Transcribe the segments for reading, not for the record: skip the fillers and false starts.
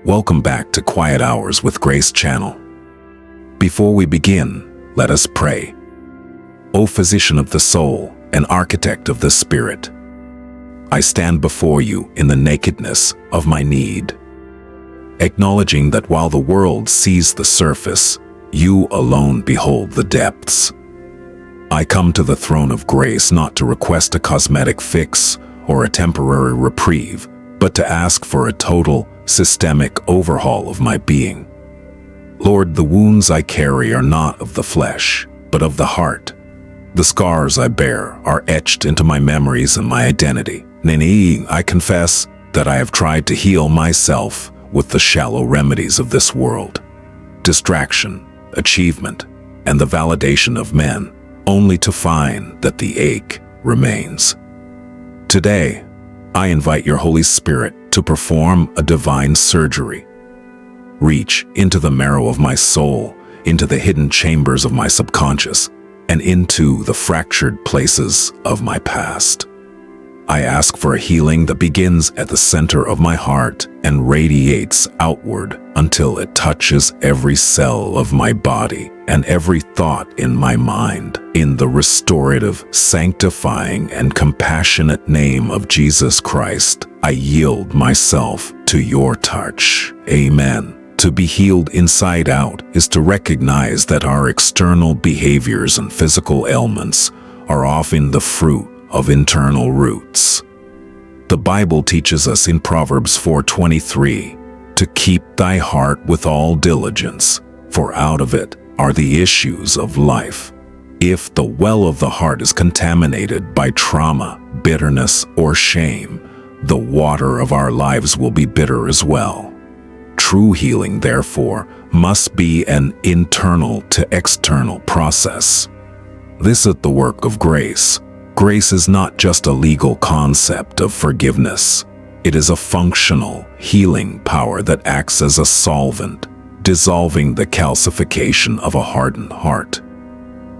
Welcome back to Quiet Hours with Grace Channel. Before we begin, let us pray. O Physician of the soul and Architect of the Spirit, I stand before you in the nakedness of my need, acknowledging that while the world sees the surface, you alone behold the depths. I come to the throne of grace not to request a cosmetic fix or a temporary reprieve, but to ask for a total, systemic overhaul of my being. Lord, the wounds I carry are not of the flesh, but of the heart. The scars I bear are etched into my memories and my identity. I confess that I have tried to heal myself with the shallow remedies of this world. Distraction, achievement, and the validation of men, only to find that the ache remains. Today, I invite your Holy Spirit to perform a divine surgery. Reach into the marrow of my soul, into the hidden chambers of my subconscious, and into the fractured places of my past. I ask for a healing that begins at the center of my heart and radiates outward until it touches every cell of my body and every thought in my mind. In the restorative, sanctifying, and compassionate name of Jesus Christ, I yield myself to your touch. Amen. To be healed inside out is to recognize that our external behaviors and physical ailments are often the fruit of internal roots. The Bible teaches us in Proverbs 4:23 to keep thy heart with all diligence, for out of it are the issues of life. If the well of the heart is contaminated by trauma, bitterness, or shame, the water of our lives will be bitter as well. True healing, therefore, must be an internal to external process. This is the work of grace. Grace is not just a legal concept of forgiveness. It is a functional, healing power that acts as a solvent, dissolving the calcification of a hardened heart.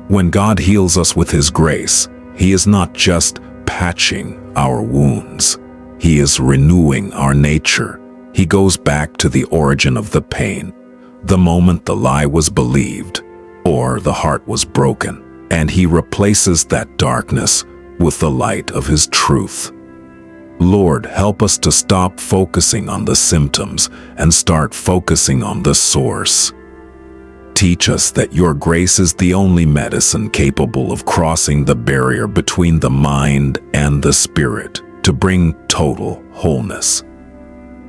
When God heals us with His grace, He is not just patching our wounds. He is renewing our nature. He goes back to the origin of the pain, the moment the lie was believed, or the heart was broken, and He replaces that darkness with the light of His truth. Lord, help us to stop focusing on the symptoms and start focusing on the source. Teach us that your grace is the only medicine capable of crossing the barrier between the mind and the spirit to bring total wholeness.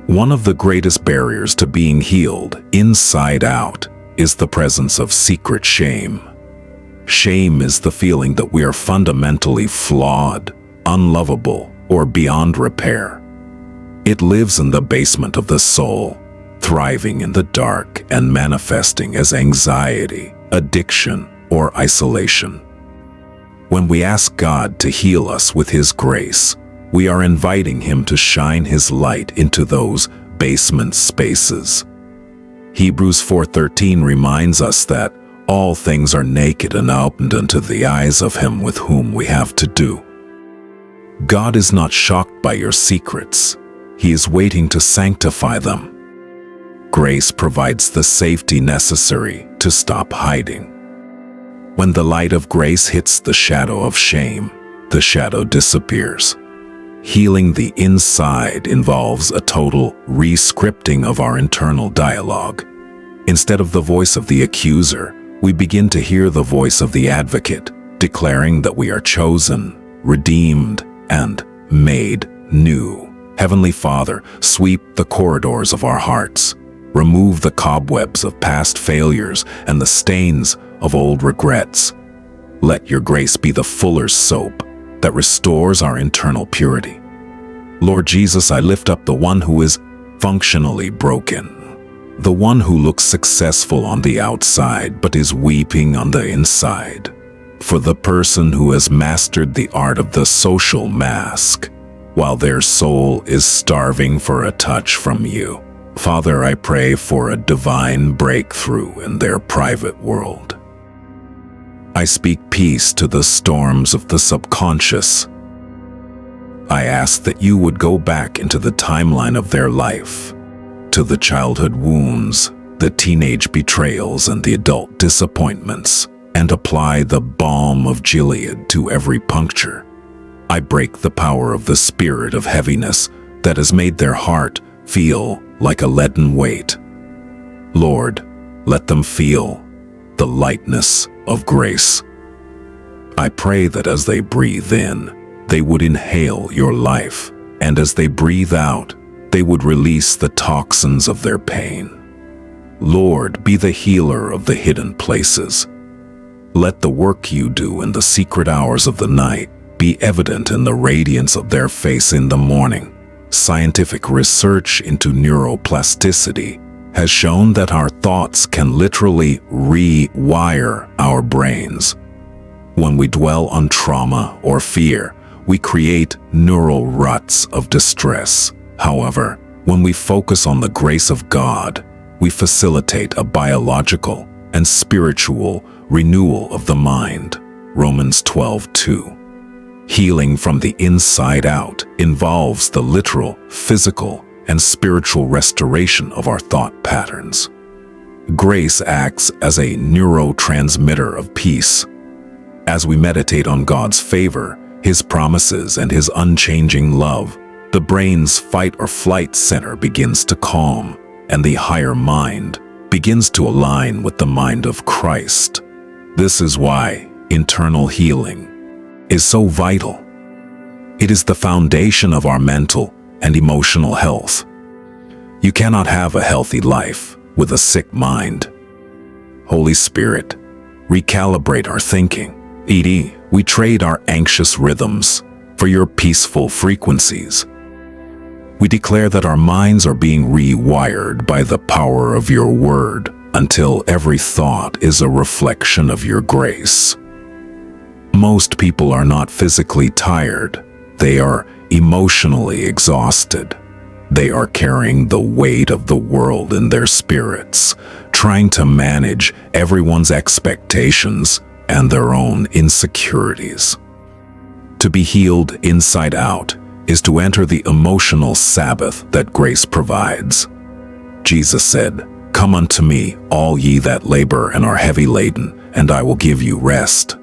One of the greatest barriers to being healed inside out is the presence of secret shame. Shame is the feeling that we are fundamentally flawed, unlovable, or beyond repair. It lives in the basement of the soul, thriving in the dark and manifesting as anxiety, addiction, or isolation. When we ask God to heal us with His grace, we are inviting Him to shine His light into those basement spaces. Hebrews 4:13 reminds us that all things are naked and opened unto the eyes of Him with whom we have to do. God is not shocked by your secrets. He is waiting to sanctify them. Grace provides the safety necessary to stop hiding. When the light of grace hits the shadow of shame, the shadow disappears. Healing the inside involves a total re-scripting of our internal dialogue. Instead of the voice of the accuser, we begin to hear the voice of the advocate, declaring that we are chosen, redeemed, and made new. Heavenly Father, sweep the corridors of our hearts. Remove the cobwebs of past failures and the stains of old regrets. Let your grace be the fuller's soap that restores our internal purity. Lord Jesus, I lift up the one who is functionally broken. The one who looks successful on the outside but is weeping on the inside. For the person who has mastered the art of the social mask, while their soul is starving for a touch from you. Father, I pray for a divine breakthrough in their private world. I speak peace to the storms of the subconscious. I ask that you would go back into the timeline of their life, to the childhood wounds, the teenage betrayals, and the adult disappointments, and apply the balm of Gilead to every puncture. I break the power of the spirit of heaviness that has made their heart feel like a leaden weight. Lord, let them feel the lightness of grace. I pray that as they breathe in, they would inhale your life, and as they breathe out, they would release the toxins of their pain. Lord, be the healer of the hidden places. Let the work you do in the secret hours of the night be evident in the radiance of their face in the morning. Scientific research into neuroplasticity has shown that our thoughts can literally rewire our brains. When we dwell on trauma or fear, we create neural ruts of distress. However, when we focus on the grace of God, we facilitate a biological and spiritual renewal of the mind. Romans 12:2. Healing from the inside out involves the literal, physical, and spiritual restoration of our thought patterns. Grace acts as a neurotransmitter of peace. As we meditate on God's favor, His promises, and His unchanging love, the brain's fight or flight center begins to calm, and the higher mind begins to align with the mind of Christ. This is why internal healing is so vital. It is the foundation of our mental and emotional health. You cannot have a healthy life with a sick mind. Holy Spirit, recalibrate our thinking. We trade our anxious rhythms for your peaceful frequencies. We declare that our minds are being rewired by the power of your word until every thought is a reflection of your grace. Most people are not physically tired. They are emotionally exhausted. They are carrying the weight of the world in their spirits, trying to manage everyone's expectations and their own insecurities. To be healed inside out is to enter the emotional Sabbath that grace provides. Jesus said, "Come unto me, all ye that labor and are heavy laden, and I will give you rest."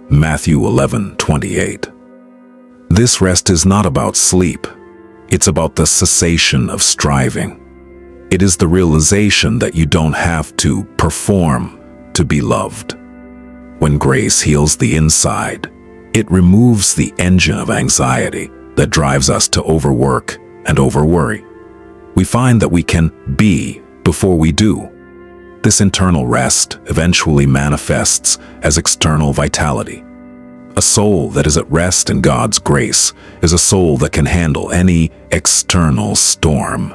Matthew 11:28. This rest is not about sleep. It's about the cessation of striving. It is the realization that you don't have to perform to be loved. When grace heals the inside, it removes the engine of anxiety that drives us to overwork and overworry. We find that we can be before we do. This internal rest eventually manifests as external vitality. A soul that is at rest in God's grace is a soul that can handle any external storm.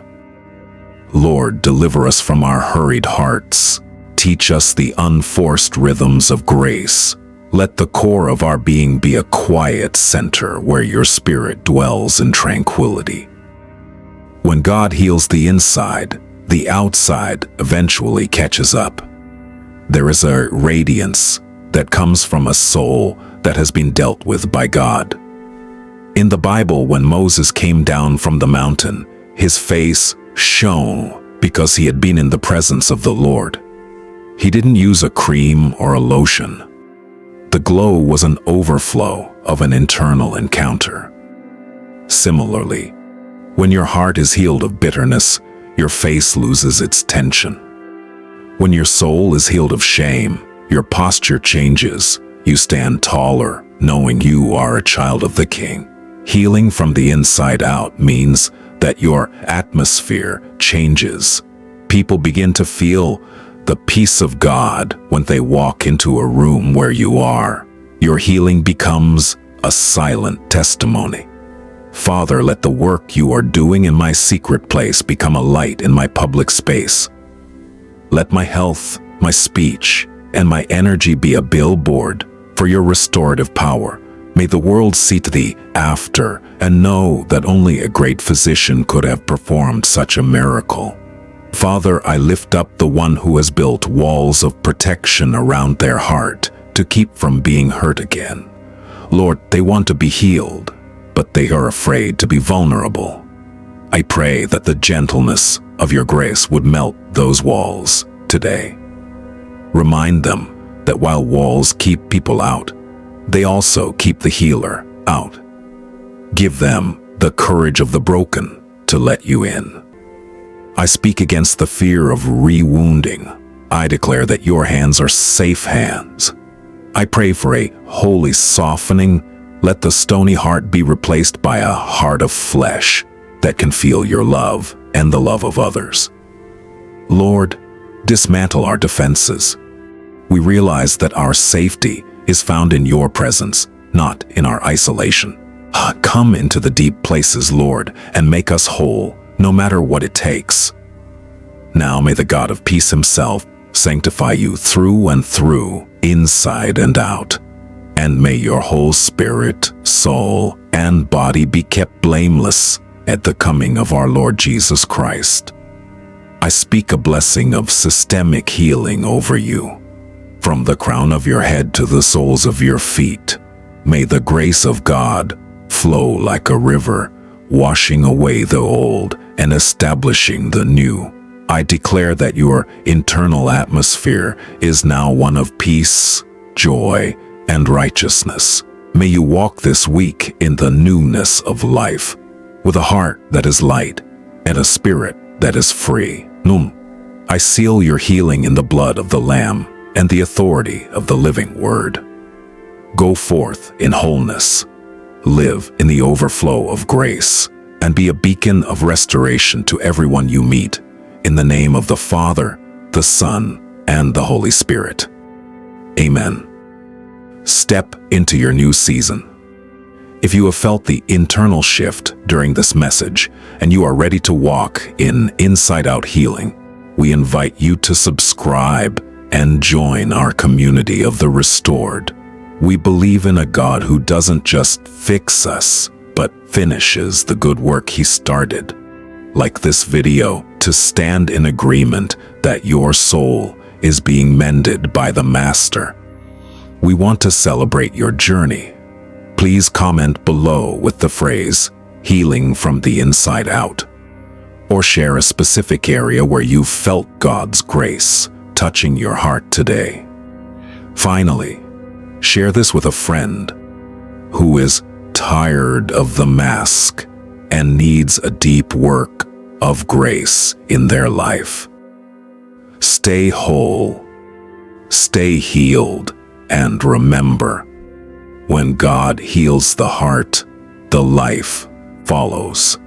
Lord, deliver us from our hurried hearts. Teach us the unforced rhythms of grace. Let the core of our being be a quiet center where your spirit dwells in tranquility. When God heals the inside, the outside eventually catches up. There is a radiance that comes from a soul that has been dealt with by God. In the Bible, when Moses came down from the mountain, his face shone because he had been in the presence of the Lord. He didn't use a cream or a lotion. The glow was an overflow of an internal encounter. Similarly, when your heart is healed of bitterness, your face loses its tension. When your soul is healed of shame, your posture changes. You stand taller, knowing you are a child of the King. Healing from the inside out means that your atmosphere changes. People begin to feel the peace of God when they walk into a room where you are. Your healing becomes a silent testimony. Father, let the work you are doing in my secret place become a light in my public space. Let my health, my speech, and my energy be a billboard for your restorative power. May the world see to thee after and know that only a great physician could have performed such a miracle. Father, I lift up the one who has built walls of protection around their heart to keep from being hurt again. Lord, they want to be healed, but they are afraid to be vulnerable. I pray that the gentleness of your grace would melt those walls today. Remind them that while walls keep people out, they also keep the healer out. Give them the courage of the broken to let you in. I speak against the fear of re-wounding. I declare that your hands are safe hands. I pray for a holy softening. Let the stony heart be replaced by a heart of flesh that can feel your love and the love of others. Lord, dismantle our defenses. We realize that our safety is found in your presence, not in our isolation. Come into the deep places, Lord, and make us whole, no matter what it takes. Now may the God of peace himself sanctify you through and through, inside and out. And may your whole spirit, soul, and body be kept blameless at the coming of our Lord Jesus Christ. I speak a blessing of systemic healing over you. From the crown of your head to the soles of your feet, may the grace of God flow like a river, washing away the old and establishing the new. I declare that your internal atmosphere is now one of peace, joy, and righteousness. May you walk this week in the newness of life, with a heart that is light and a spirit that is free. I seal your healing in the blood of the Lamb and the authority of the living Word. Go forth in wholeness, live in the overflow of grace, and be a beacon of restoration to everyone you meet, in the name of the Father, the Son, and the Holy Spirit. Amen. Step into your new season. If you have felt the internal shift during this message and you are ready to walk in inside-out healing, we invite you to subscribe and join our community of the restored. We believe in a God who doesn't just fix us, but finishes the good work he started. Like this video, to stand in agreement that your soul is being mended by the Master. We want to celebrate your journey. Please comment below with the phrase, healing from the inside out, or share a specific area where you felt God's grace touching your heart today. Finally, share this with a friend who is tired of the mask and needs a deep work of grace in their life. Stay whole, stay healed, and remember, when God heals the heart, the life follows.